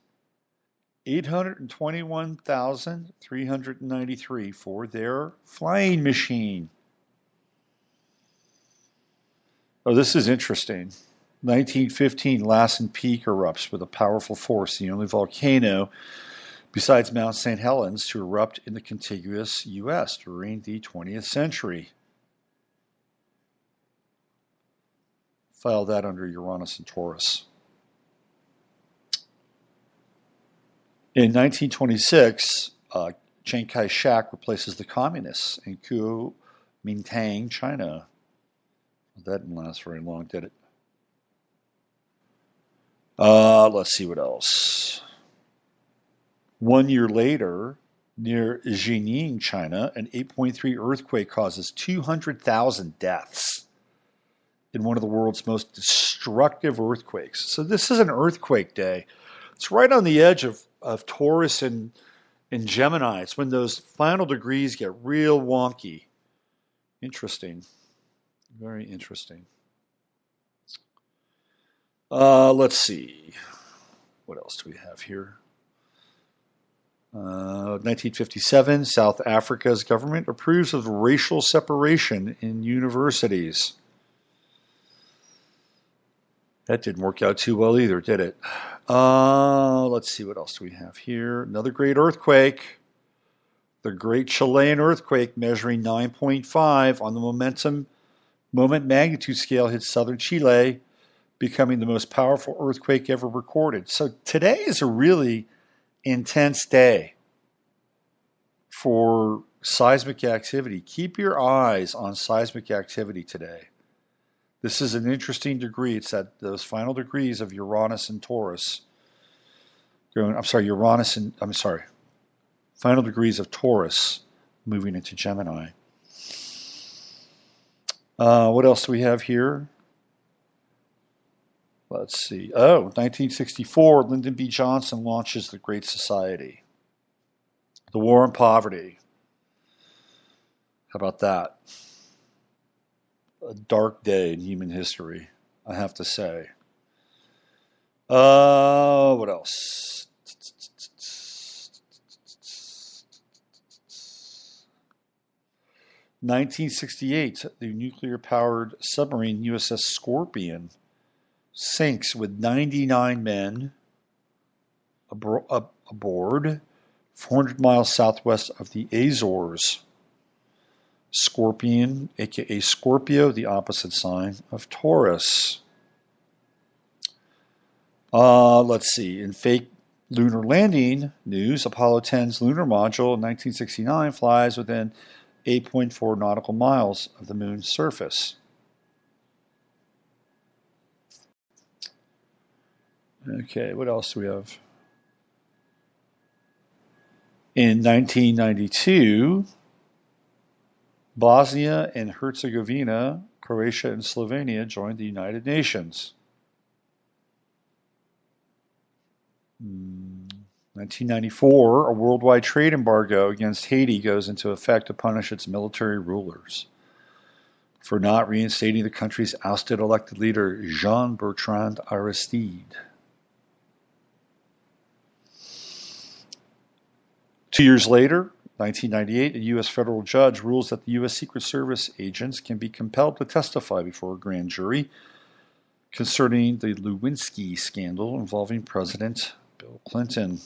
821,393 for their flying machine. Oh, this is interesting. 1915, Lassen Peak erupts with a powerful force, the only volcano besides Mount St. Helens to erupt in the contiguous U.S. during the 20th century. File that under Uranus and Taurus. In 1926, Chiang Kai-shek replaces the communists in Kuomintang, China. That didn't last very long, did it? Let's see what else. 1 year later, Near Jining, China, an 8.3 earthquake causes 200,000 deaths in one of the world's most destructive earthquakes. So this is an earthquake day. It's right on the edge of Taurus and Gemini. It's when those final degrees get real wonky. Interesting. Very interesting. Let's see. What else do we have here? 1957, South Africa's government approves of racial separation in universities. That didn't work out too well either, did it? Let's see, what else do we have here? Another great earthquake. The Great Chilean Earthquake, measuring 9.5 on the moment magnitude scale, hit southern Chile, becoming the most powerful earthquake ever recorded. So today is a really intense day for seismic activity. Keep your eyes on seismic activity today. This is an interesting degree. It's at those final degrees of Uranus and Taurus. Final degrees of Taurus moving into Gemini. What else do we have here? Let's see. 1964, Lyndon B. Johnson launches the Great Society. The War on Poverty. How about that? A dark day in human history, I have to say. What else? 1968, the nuclear-powered submarine USS Scorpion sinks with 99 men aboard 400 miles southwest of the Azores. Scorpion, aka Scorpio, the opposite sign of Taurus. Let's see. In fake lunar landing news, Apollo 10's lunar module in 1969 flies within 8.4 nautical miles of the moon's surface. Okay, what else do we have? In 1992, Bosnia and Herzegovina, Croatia, and Slovenia joined the United Nations. 1994, a worldwide trade embargo against Haiti goes into effect to punish its military rulers for not reinstating the country's ousted elected leader, Jean-Bertrand Aristide. 2 years later, 1998, a U.S. federal judge rules that the U.S. Secret Service agents can be compelled to testify before a grand jury concerning the Lewinsky scandal involving President Bill Clinton.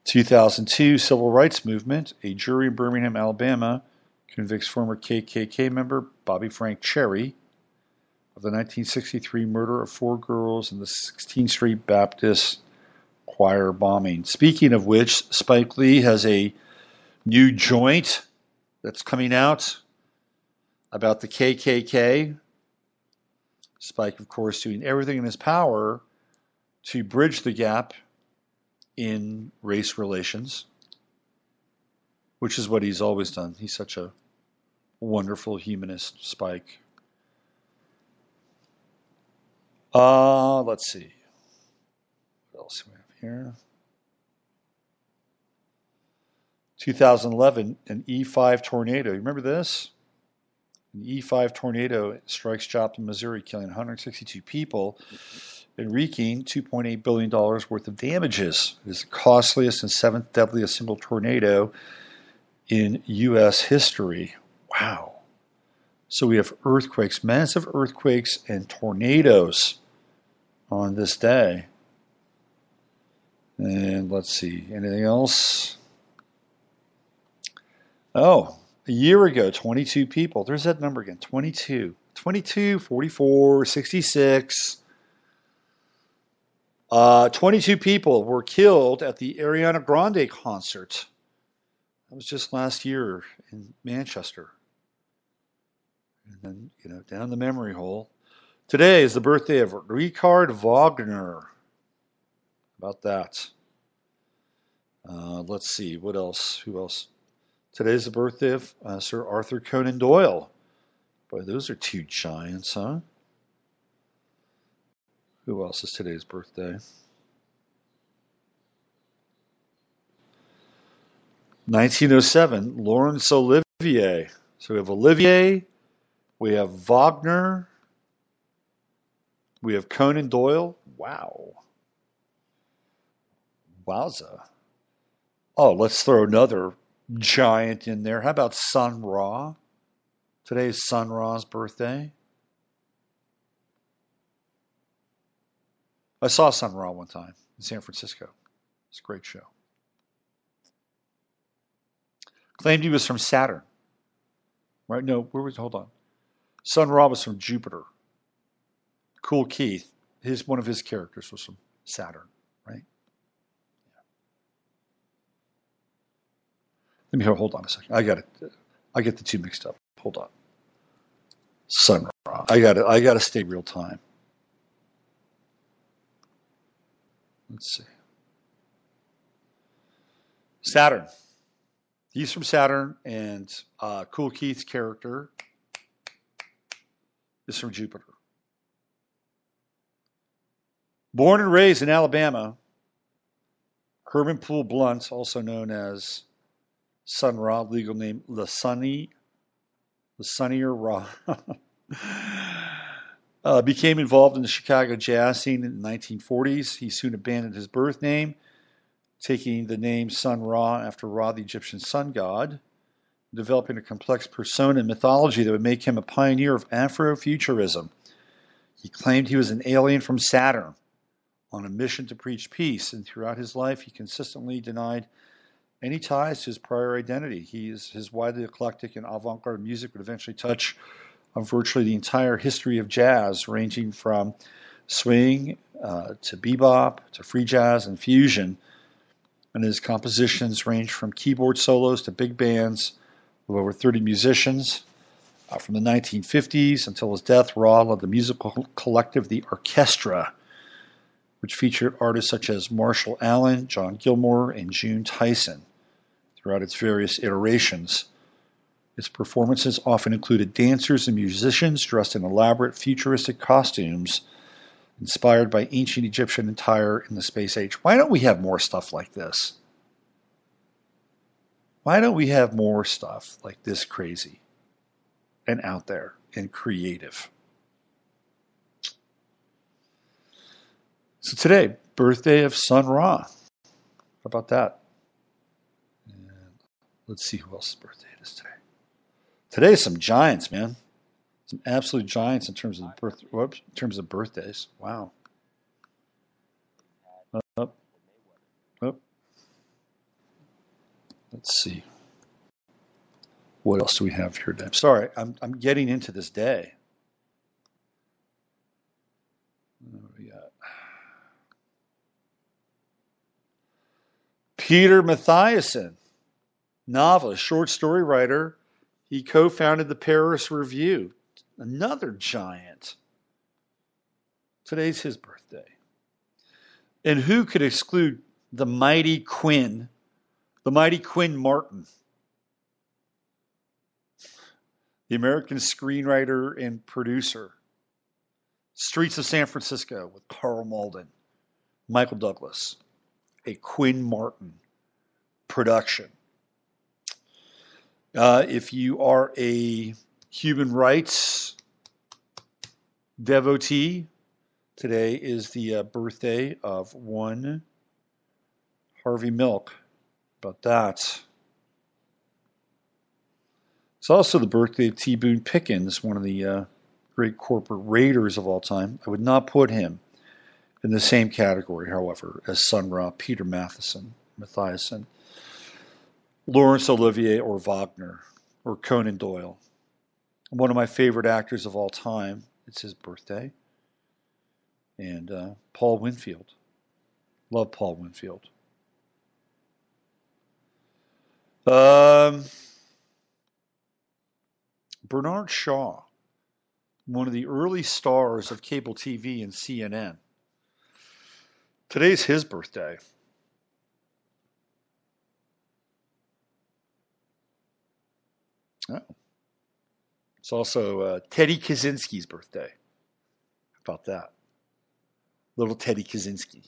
2002, Civil Rights Movement. A jury in Birmingham, Alabama, convicts former KKK member Bobby Frank Cherry of the 1963 murder of 4 girls in the 16th Street Baptist choir bombing. Speaking of which, Spike Lee has a new joint that's coming out about the KKK. Spike, of course, doing everything in his power to bridge the gap in race relations, which is what he's always done. He's such a wonderful humanist, Spike. Let's see. What else do we have here? 2011, an E5 tornado. You remember this? An E5 tornado strikes Joplin, Missouri, killing 162 people and wreaking $2.8 billion worth of damages. It is the costliest and 7th deadliest single tornado in U.S. history. Wow. So we have earthquakes, massive earthquakes, and tornadoes on this day. And let's see, anything else? Oh, a year ago, 22 people. There's that number again, 22. 22, 44, 66. 22 people were killed at the Ariana Grande concert. That was just last year in Manchester. And then, down the memory hole. Today is the birthday of Richard Wagner. How About that. Let's see. What else? Who else? Today's the birthday of Sir Arthur Conan Doyle. Boy, those are two giants, huh? Who else is today's birthday? 1907, Laurence Olivier. So we have Olivier, we have Wagner, we have Conan Doyle. Wow. Wowza. Oh, let's throw another giant in there. How about Sun Ra? Today's Sun Ra's birthday. I saw Sun Ra one time in San Francisco. It's a great show. Claimed he was from Saturn. Right? No, hold on. Sun Ra was from Jupiter. Kool Keith, one of his characters was from Saturn, right? Let me hold on a second. I get the two mixed up. Hold on. Sun Ra. I gotta stay real time. Let's see. Saturn. He's from Saturn, and Kool Keith's character is from Jupiter. Born and raised in Alabama, Herman Poole Blunt, also known as Sun Ra, legal name Lasanier Ra, became involved in the Chicago jazz scene in the 1940s. He soon abandoned his birth name, taking the name Sun Ra after Ra, the Egyptian sun god, developing a complex persona and mythology that would make him a pioneer of Afrofuturism. He claimed he was an alien from Saturn on a mission to preach peace, and throughout his life he consistently denied any ties to his prior identity. His widely eclectic and avant-garde music would eventually touch on virtually the entire history of jazz, ranging from swing to bebop to free jazz and fusion. And his compositions range from keyboard solos to big bands of over 30 musicians. From the 1950s until his death, Ra led the musical collective The Orchestra, which featured artists such as Marshall Allen, John Gilmore, and June Tyson throughout its various iterations. Its performances often included dancers and musicians dressed in elaborate futuristic costumes inspired by ancient Egyptian attire in the space age. Why don't we have more stuff like this? Why don't we have more stuff like this crazy and out there and creative? So today, birthday of Sun Ra. How about that? And let's see who else's birthday it is today. Today's some giants, man. Some absolute giants in terms of birthdays. Wow. Up. Let's see. What else do we have here today? Sorry, I'm getting into this day. What do we got? Peter Matthiessen, novelist, short story writer. He co-founded the Paris Review. Another giant. Today's his birthday. And who could exclude the mighty Quinn Martin, the American screenwriter and producer. Streets of San Francisco with Carl Malden, Michael Douglas, a Quinn Martin production. If you are a human rights devotee, today is the birthday of one Harvey Milk. About that. It's also the birthday of T. Boone Pickens, one of the great corporate raiders of all time. I would not put him in the same category, however, as Sun Ra, Peter Matthiessen, Laurence Olivier, or Wagner, or Conan Doyle. One of my favorite actors of all time. It's his birthday. And Paul Winfield. Love Paul Winfield. Bernard Shaw, one of the early stars of cable TV and CNN. Today's his birthday. Oh. It's also Teddy Kaczynski's birthday. How about that? Little Teddy Kaczynski.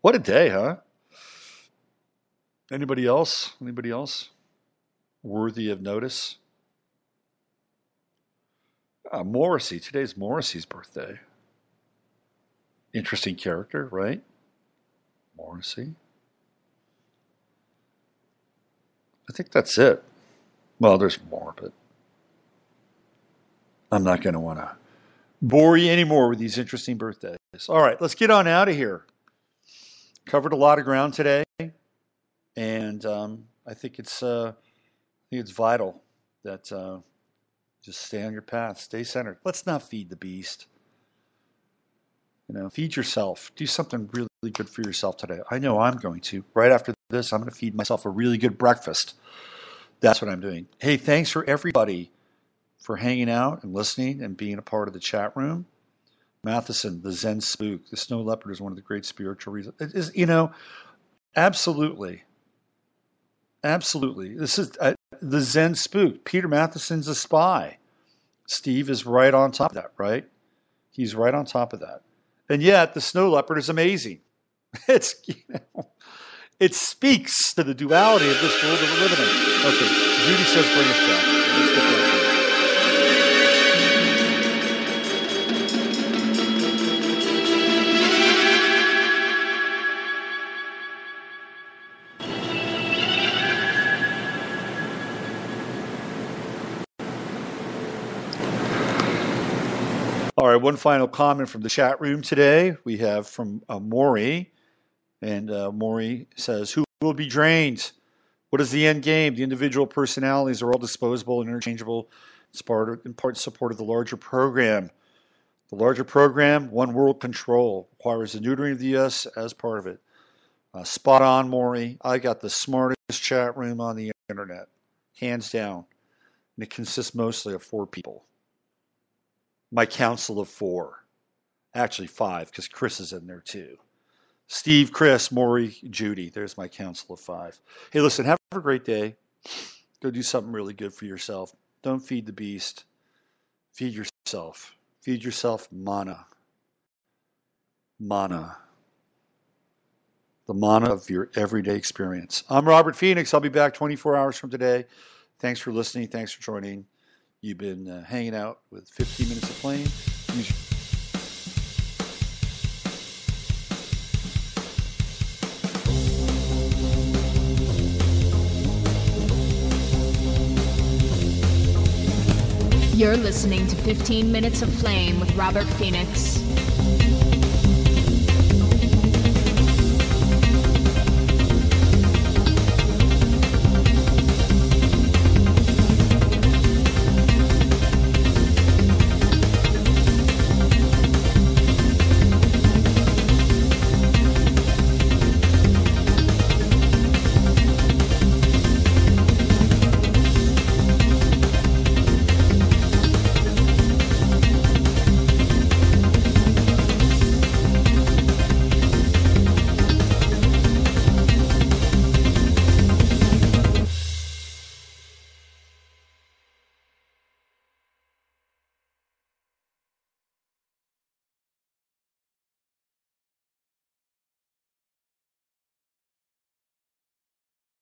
What a day, huh? Anybody else? Anybody else worthy of notice? Morrissey. Today's Morrissey's birthday. Interesting character, right? Morrissey. I think that's it. Well, there's more, but I'm not going to want to bore you anymore with these interesting birthdays. All right, let's get on out of here. Covered a lot of ground today, and I think it's vital that just stay on your path, stay centered. Let's not feed the beast. Feed yourself. Do something really good for yourself today. I know I'm going to. Right after this, I'm going to feed myself a really good breakfast. That's what I'm doing. Hey, thanks for everybody for hanging out and listening and being a part of the chat room. Matheson, the Zen Spook, the snow leopard is one of the great spiritual reasons. It is, absolutely. Absolutely. This is the Zen Spook. Peter Matheson's a spy. Steve is right on top of that, right? He's right on top of that. And yet, the snow leopard is amazing. It speaks to the duality of this world that we're living in. Okay, Judy says bring us back. Let's get that. All right, one final comment from the chat room today. We have from Maury. And Maury says, who will be drained? What is the end game? The individual personalities are all disposable and interchangeable in part support of the larger program. The larger program, one world control, requires the neutering of the U.S. as part of it. Spot on, Maury. I got the smartest chat room on the internet, hands down. And it consists mostly of 4 people. My council of 4. Actually 5, because Chris is in there too. Steve, Chris, Maury, Judy. There's my council of 5. Hey, listen, have a great day. Go do something really good for yourself. Don't feed the beast. Feed yourself. Feed yourself mana. Mana. The mana of your everyday experience. I'm Robert Phoenix. I'll be back 24 hours from today. Thanks for listening. Thanks for joining. You've been hanging out with 15 Minutes of Flame. You're listening to 15 Minutes of Flame with Robert Phoenix.